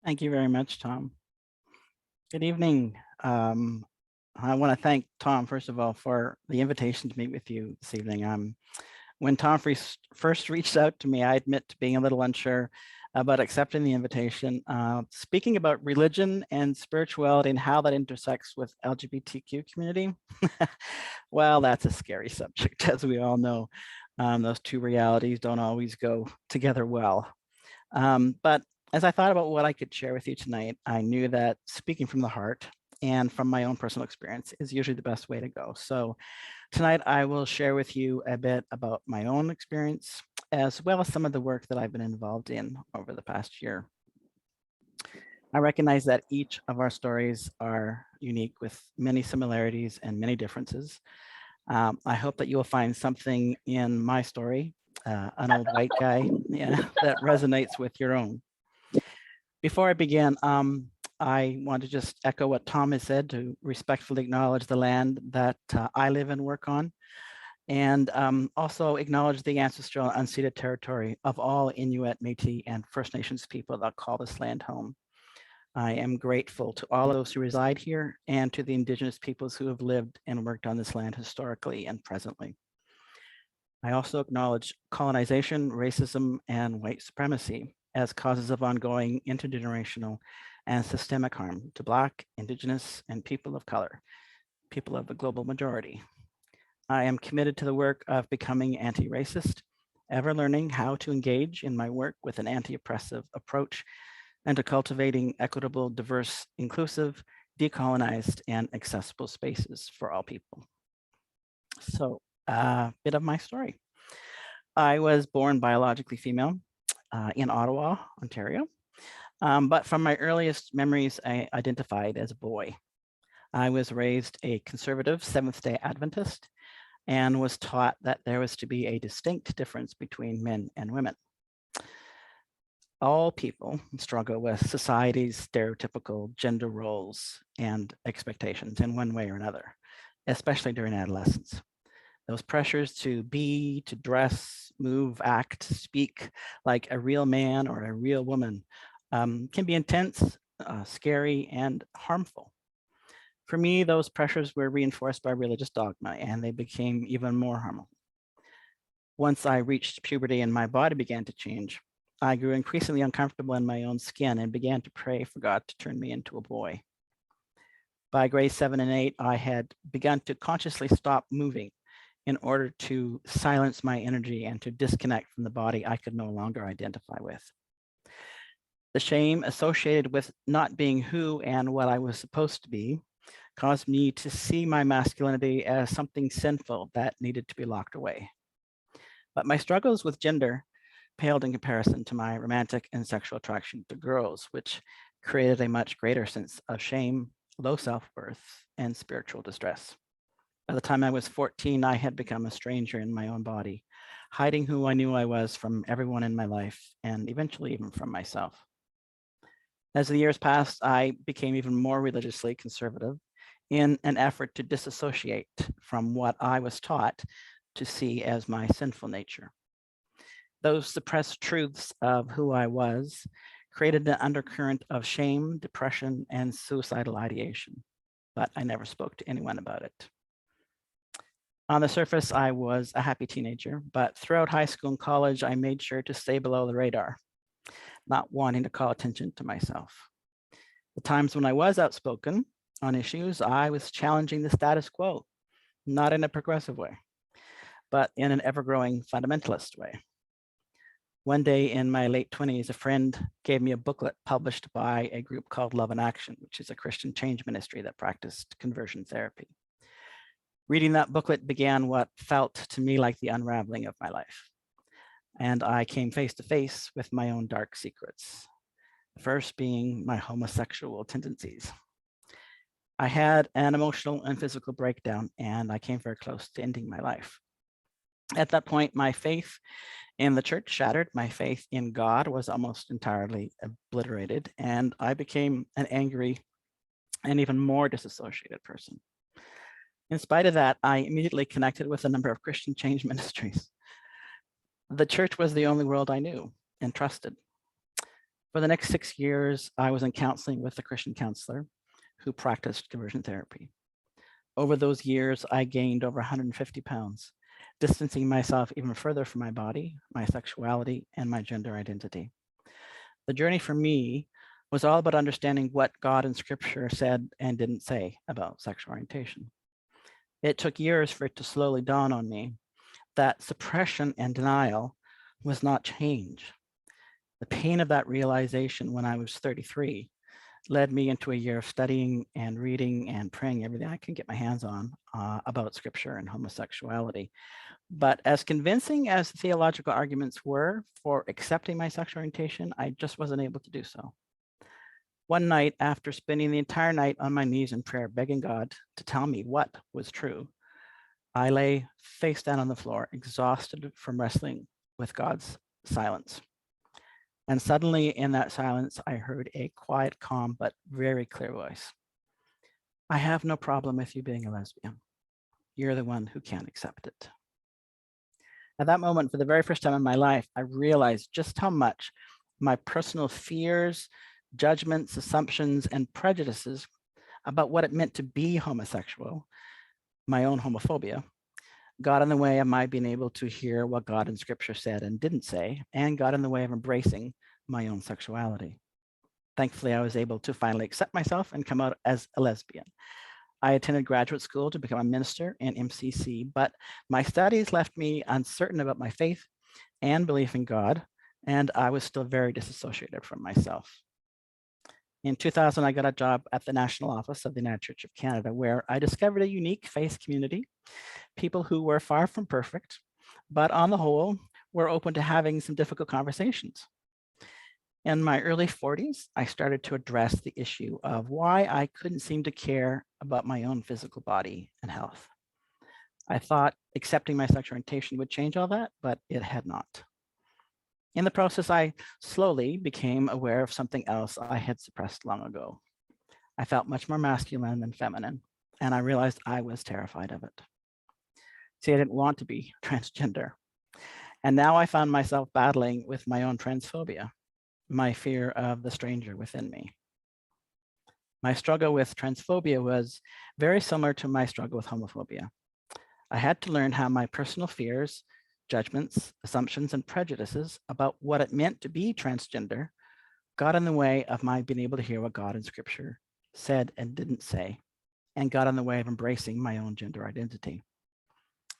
Thank you very much, Tom. Good evening. I want to thank Tom, first of all, for the invitation to meet with you this evening. When Tom first reached out to me, I admit to being a little unsure about accepting the invitation. Speaking about religion and spirituality and how that intersects with LGBTQ community, well, that's a scary subject, as we all know. Those two realities don't always go together well. But as I thought about what I could share with you tonight, I knew that speaking from the heart and from my own personal experience is usually the best way to go. So tonight I will share with you a bit about my own experience, as well as some of the work that I've been involved in over the past year. I recognize that each of our stories are unique with many similarities and many differences. I hope that you will find something in my story, an old white guy, that resonates with your own. Before I begin, I want to just echo what Tom has said to respectfully acknowledge the land that I live and work on, and also acknowledge the ancestral unceded territory of all Inuit, Métis, and First Nations people that call this land home. I am grateful to all of those who reside here and to the Indigenous peoples who have lived and worked on this land historically and presently. I also acknowledge colonization, racism, and white supremacy as causes of ongoing intergenerational and systemic harm to Black, Indigenous, and people of color, people of the global majority. I am committed to the work of becoming anti-racist, ever learning how to engage in my work with an anti-oppressive approach, and to cultivating equitable, diverse, inclusive, decolonized, and accessible spaces for all people. So a bit of my story. I was born biologically female in Ottawa, Ontario. But from my earliest memories, I identified as a boy. I was raised a conservative Seventh-day Adventist and was taught that there was to be a distinct difference between men and women. All people struggle with society's stereotypical gender roles and expectations in one way or another, especially during adolescence. Those pressures to be, to dress, move, act, speak like a real man or a real woman can be intense, scary, and harmful. For me, those pressures were reinforced by religious dogma, and they became even more harmful. Once I reached puberty and my body began to change, I grew increasingly uncomfortable in my own skin and began to pray for God to turn me into a boy. By grade 7 and 8, I had begun to consciously stop moving in order to silence my energy and to disconnect from the body I could no longer identify with. The shame associated with not being who and what I was supposed to be caused me to see my masculinity as something sinful that needed to be locked away. But my struggles with gender paled in comparison to my romantic and sexual attraction to girls, which created a much greater sense of shame, low self-worth, and spiritual distress. By the time I was 14, I had become a stranger in my own body, hiding who I knew I was from everyone in my life, and eventually even from myself. As the years passed, I became even more religiously conservative in an effort to disassociate from what I was taught to see as my sinful nature. Those suppressed truths of who I was created an undercurrent of shame, depression, and suicidal ideation, but I never spoke to anyone about it. On the surface, I was a happy teenager, but throughout high school and college, I made sure to stay below the radar, not wanting to call attention to myself. The times when I was outspoken on issues, I was challenging the status quo, not in a progressive way, but in an ever-growing fundamentalist way. One day in my late 20s, a friend gave me a booklet published by a group called Love in Action, which is a Christian change ministry that practiced conversion therapy. Reading that booklet began what felt to me like the unraveling of my life. And I came face to face with my own dark secrets, the first being my homosexual tendencies. I had an emotional and physical breakdown, and I came very close to ending my life. At that point, my faith in the church shattered. My faith in God was almost entirely obliterated, and I became an angry and even more disassociated person. In spite of that, I immediately connected with a number of Christian change ministries. The church was the only world I knew and trusted. For the next 6 years, I was in counseling with a Christian counselor who practiced conversion therapy. Over those years, I gained over 150 pounds, distancing myself even further from my body, my sexuality, and my gender identity. The journey for me was all about understanding what God in Scripture said and didn't say about sexual orientation. It took years for it to slowly dawn on me that suppression and denial was not change. The pain of that realization when I was 33 led me into a year of studying and reading and praying everything I can get my hands on about Scripture and homosexuality. But as convincing as the theological arguments were for accepting my sexual orientation, I just wasn't able to do so. One night, after spending the entire night on my knees in prayer, begging God to tell me what was true, I lay face down on the floor, exhausted from wrestling with God's silence. And suddenly in that silence, I heard a quiet, calm, but very clear voice. I have no problem with you being a lesbian. You're the one who can't accept it. At that moment, for the very first time in my life, I realized just how much my personal fears, judgments, assumptions, and prejudices about what it meant to be homosexual, my own homophobia, got in the way of my being able to hear what God in Scripture said and didn't say, and got in the way of embracing my own sexuality. Thankfully, I was able to finally accept myself and come out as a lesbian. I attended graduate school to become a minister in MCC, but my studies left me uncertain about my faith and belief in God, and I was still very disassociated from myself. In 2000, I got a job at the National Office of the United Church of Canada, where I discovered a unique faith community, people who were far from perfect, but on the whole, were open to having some difficult conversations. In my early 40s, I started to address the issue of why I couldn't seem to care about my own physical body and health. I thought accepting my sexual orientation would change all that, but it had not. In the process, I slowly became aware of something else I had suppressed long ago. I felt much more masculine than feminine, and I realized I was terrified of it. See, I didn't want to be transgender. And now I found myself battling with my own transphobia, my fear of the stranger within me. My struggle with transphobia was very similar to my struggle with homophobia. I had to learn how my personal fears, judgments, assumptions, and prejudices about what it meant to be transgender got in the way of my being able to hear what God in Scripture said and didn't say, and got in the way of embracing my own gender identity.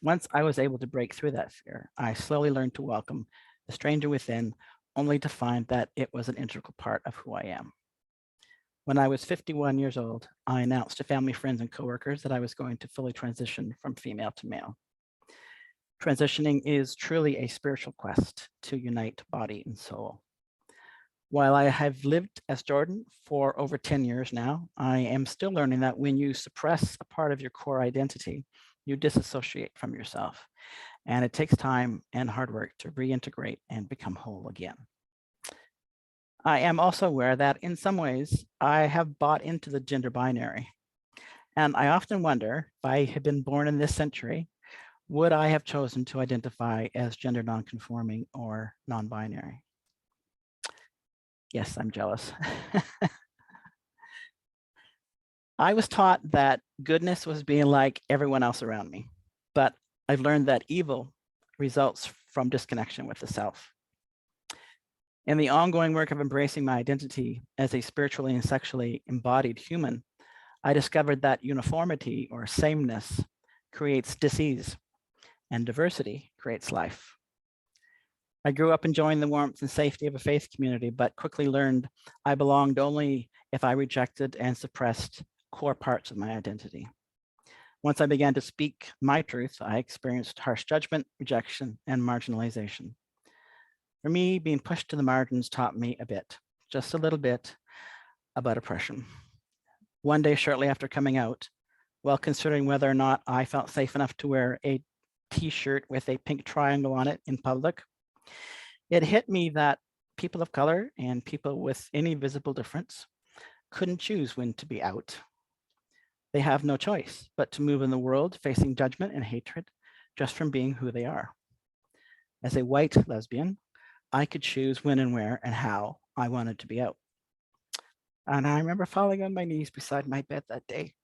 Once I was able to break through that fear, I slowly learned to welcome the stranger within, only to find that it was an integral part of who I am. When I was 51 years old, I announced to family, friends, and coworkers that I was going to fully transition from female to male. Transitioning is truly a spiritual quest to unite body and soul. While I have lived as Jordan for over 10 years now, I am still learning that when you suppress a part of your core identity, you disassociate from yourself. And it takes time and hard work to reintegrate and become whole again. I am also aware that in some ways, I have bought into the gender binary. And I often wonder, if I had been born in this century, would I have chosen to identify as gender nonconforming or non-binary? Yes, I'm jealous. I was taught that goodness was being like everyone else around me, but I've learned that evil results from disconnection with the self. In the ongoing work of embracing my identity as a spiritually and sexually embodied human, I discovered that uniformity or sameness creates disease and diversity creates life. I grew up enjoying the warmth and safety of a faith community, but quickly learned I belonged only if I rejected and suppressed core parts of my identity. Once I began to speak my truth, I experienced harsh judgment, rejection, and marginalization. For me, being pushed to the margins taught me a bit, just a little bit, about oppression. One day shortly after coming out, while considering whether or not I felt safe enough to wear a t-shirt with a pink triangle on it in public, it hit me that people of color and people with any visible difference couldn't choose when to be out. They have no choice but to move in the world facing judgment and hatred just from being who they are. As a white lesbian, I could choose when and where and how I wanted to be out. And I remember falling on my knees beside my bed that day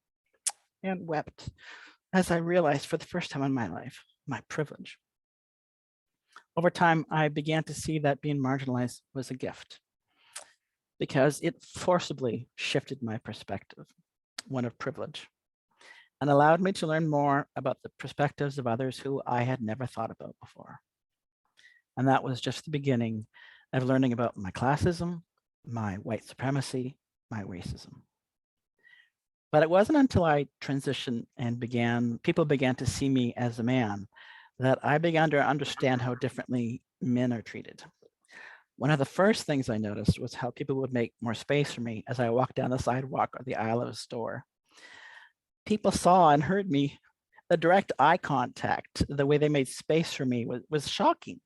and wept as I realized for the first time in my life, my privilege. Over time, I began to see that being marginalized was a gift because it forcibly shifted my perspective, one of privilege, and allowed me to learn more about the perspectives of others who I had never thought about before. And that was just the beginning of learning about my classism, my white supremacy, my racism. But it wasn't until I transitioned and people began to see me as a man that I began to understand how differently men are treated. One of the first things I noticed was how people would make more space for me as I walked down the sidewalk or the aisle of a store. People saw and heard me. The direct eye contact, the way they made space for me was shocking.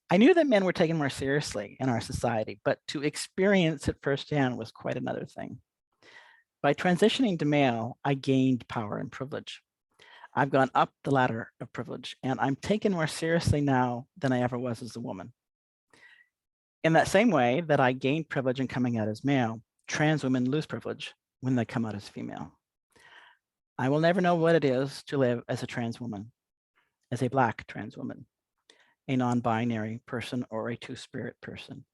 I knew that men were taken more seriously in our society, but to experience it firsthand was quite another thing. By transitioning to male, I gained power and privilege. I've gone up the ladder of privilege, and I'm taken more seriously now than I ever was as a woman. In that same way that I gained privilege in coming out as male, trans women lose privilege when they come out as female. I will never know what it is to live as a trans woman, as a Black trans woman, a non-binary person, or a two-spirit person.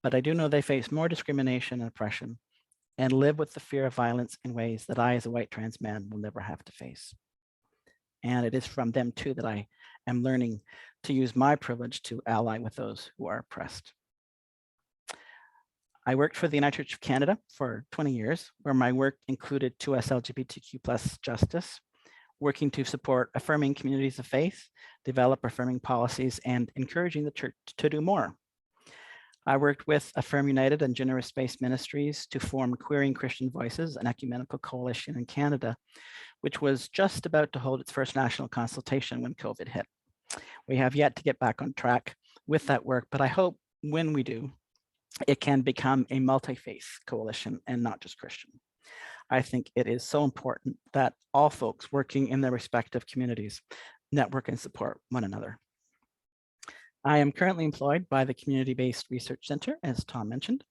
But I do know they face more discrimination and oppression and live with the fear of violence in ways that I, as a white trans man, will never have to face. And it is from them too that I am learning to use my privilege to ally with those who are oppressed. I worked for the United Church of Canada for 20 years, where my work included 2S LGBTQ+ justice, working to support affirming communities of faith, develop affirming policies, and encouraging the church to do more. I worked with Affirm United and Generous Space Ministries to form Queering Christian Voices, an ecumenical coalition in Canada, which was just about to hold its first national consultation when COVID hit. We have yet to get back on track with that work, but I hope when we do, it can become a multi-faith coalition and not just Christian. I think it is so important that all folks working in their respective communities network and support one another. I am currently employed by the Community-Based Research Center, as Tom mentioned.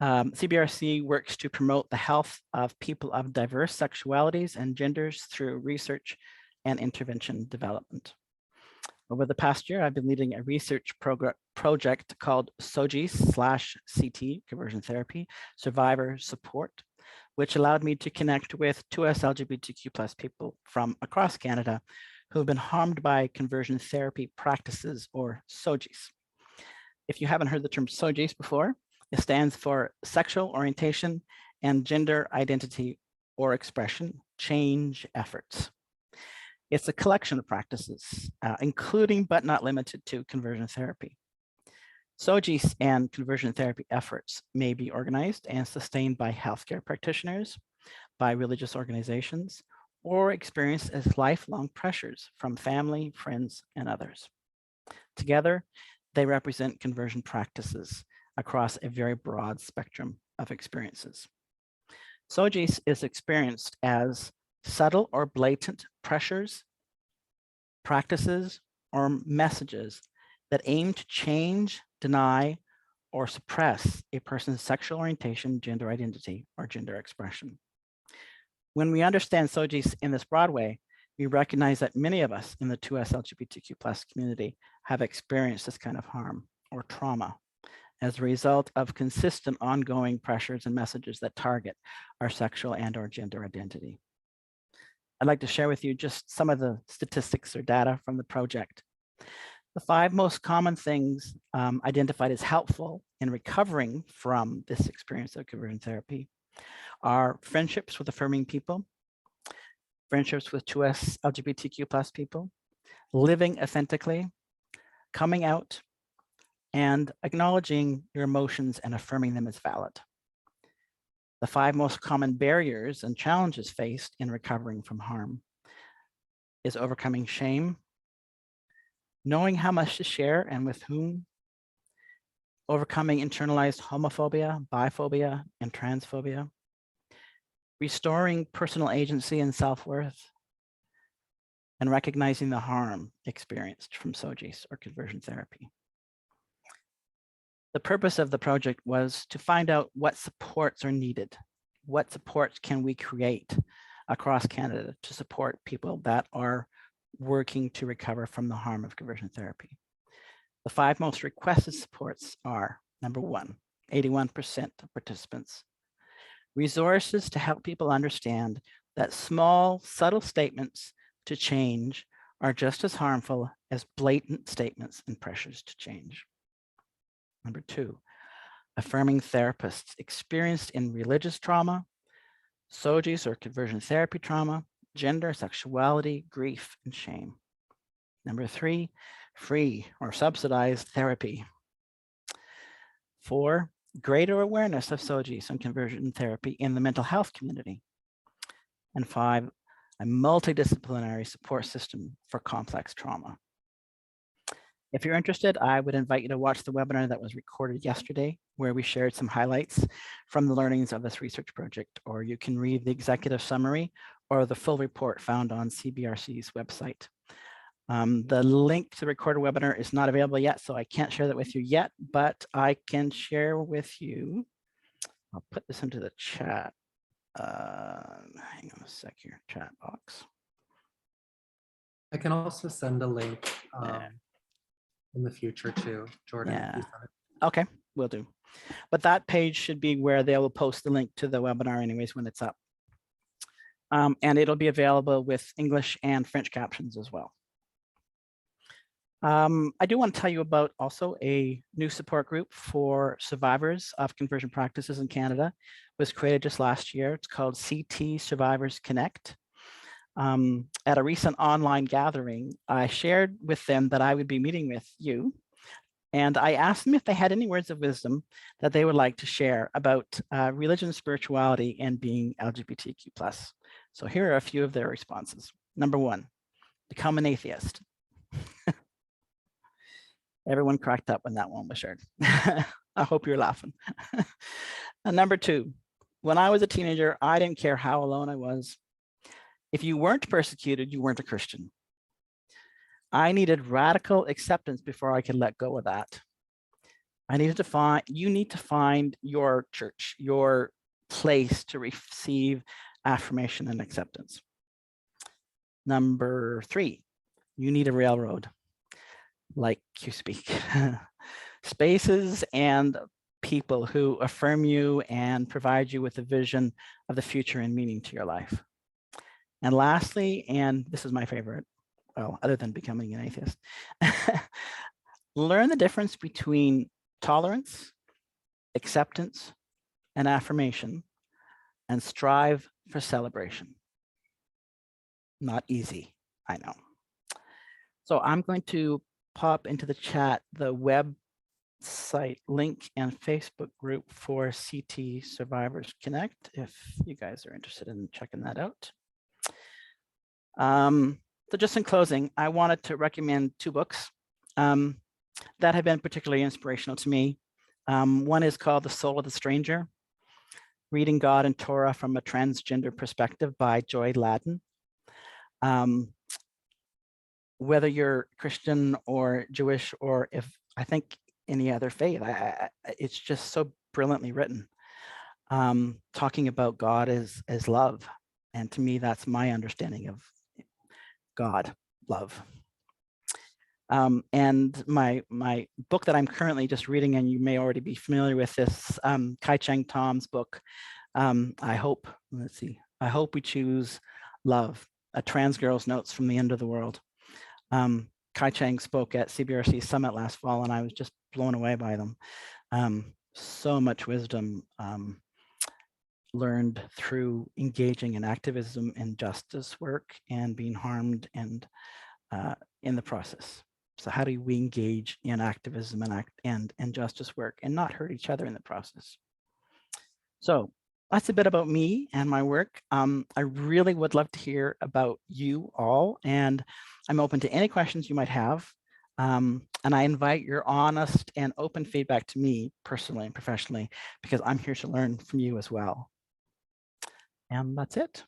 CBRC works to promote the health of people of diverse sexualities and genders through research and intervention development. Over the past year, I've been leading a research project called SOGIES/CT, Conversion Therapy, Survivor Support, which allowed me to connect with 2S LGBTQ+ people from across Canada who have been harmed by conversion therapy practices, or SOGIES. If you haven't heard the term SOGIES before, it stands for Sexual Orientation and Gender Identity or Expression Change Efforts. It's a collection of practices, including but not limited to conversion therapy. SOGIES and conversion therapy efforts may be organized and sustained by healthcare practitioners, by religious organizations, or experienced as lifelong pressures from family, friends, and others. Together, they represent conversion practices across a very broad spectrum of experiences. SOGIES is experienced as subtle or blatant pressures, practices, or messages that aim to change, deny, or suppress a person's sexual orientation, gender identity, or gender expression. When we understand SOGIES in this broad way, we recognize that many of us in the 2S LGBTQ+ community have experienced this kind of harm or trauma as a result of consistent ongoing pressures and messages that target our sexual and/or gender identity. I'd like to share with you just some of the statistics or data from the project. The 5 most common things identified as helpful in recovering from this experience of conversion therapy are friendships with affirming people, friendships with 2S LGBTQ+ people, living authentically, coming out, and acknowledging your emotions and affirming them as valid. The 5 most common barriers and challenges faced in recovering from harm is overcoming shame, knowing how much to share and with whom, overcoming internalized homophobia, biphobia, and transphobia, restoring personal agency and self-worth, and recognizing the harm experienced from SOGIES or conversion therapy. The purpose of the project was to find out what supports are needed. What supports can we create across Canada to support people that are working to recover from the harm of conversion therapy? The 5 most requested supports are, number 1, 81% of participants. Resources to help people understand that small, subtle statements to change are just as harmful as blatant statements and pressures to change. Number 2, affirming therapists experienced in religious trauma, SOGIs or conversion therapy trauma, gender, sexuality, grief, and shame. Number 3, free or subsidized therapy. 4, greater awareness of SOGIs and conversion therapy in the mental health community. And 5, a multidisciplinary support system for complex trauma. If you're interested, I would invite you to watch the webinar that was recorded yesterday, where we shared some highlights from the learnings of this research project, or you can read the executive summary or the full report found on CBRC's website. The link to the recorded webinar is not available yet, so I can't share that with you yet, but I can share with you. I'll put this into the chat. Hang on a sec here, chat box. I can also send a link in the future too, Jordan. Yeah. Okay, will do. But that page should be where they will post the link to the webinar anyways when it's up. And it'll be available with English and French captions as well. I do want to tell you about also a new support group for survivors of conversion practices in Canada. It was created just last year. It's called CT Survivors Connect. At a recent online gathering, I shared with them that I would be meeting with you. And I asked them if they had any words of wisdom that they would like to share about religion, spirituality, and being LGBTQ+. So here are a few of their responses. Number 1, become an atheist. Everyone cracked up when that one was shared. I hope you're laughing. And number 2, when I was a teenager, I didn't care how alone I was. If you weren't persecuted, you weren't a Christian. I needed radical acceptance before I could let go of that. I needed to find, you need to find your church, your place to receive affirmation and acceptance. Number 3, you need a railroad like QSpeak. Spaces and people who affirm you and provide you with a vision of the future and meaning to your life. And lastly, and this is my favorite, well, other than becoming an atheist, learn the difference between tolerance, acceptance, and affirmation, and strive for celebration. Not easy, I know. So I'm going to pop into the chat the website link and Facebook group for CT Survivors Connect, if you guys are interested in checking that out. So just in closing, I wanted to recommend 2 books that have been particularly inspirational to me. One is called The Soul of the Stranger, Reading God and Torah from a Transgender Perspective by Joy Ladin. Whether you're Christian or Jewish, or if I think any other faith, it's just so brilliantly written, talking about God as love. And to me, that's my understanding of God, love. And my book that I'm currently just reading, and you may already be familiar with this, Kai Cheng Tom's book, I hope we choose love, a trans girl's notes from the end of the world. Kai Cheng spoke at CBRC Summit last fall, and I was just blown away by them. So much wisdom learned through engaging in activism and justice work and being harmed and in the process. So how do we engage in activism and justice work and not hurt each other in the process? So that's a bit about me and my work. I really would love to hear about you all, and I'm open to any questions you might have. And I invite your honest and open feedback to me personally and professionally, because I'm here to learn from you as well. And that's it.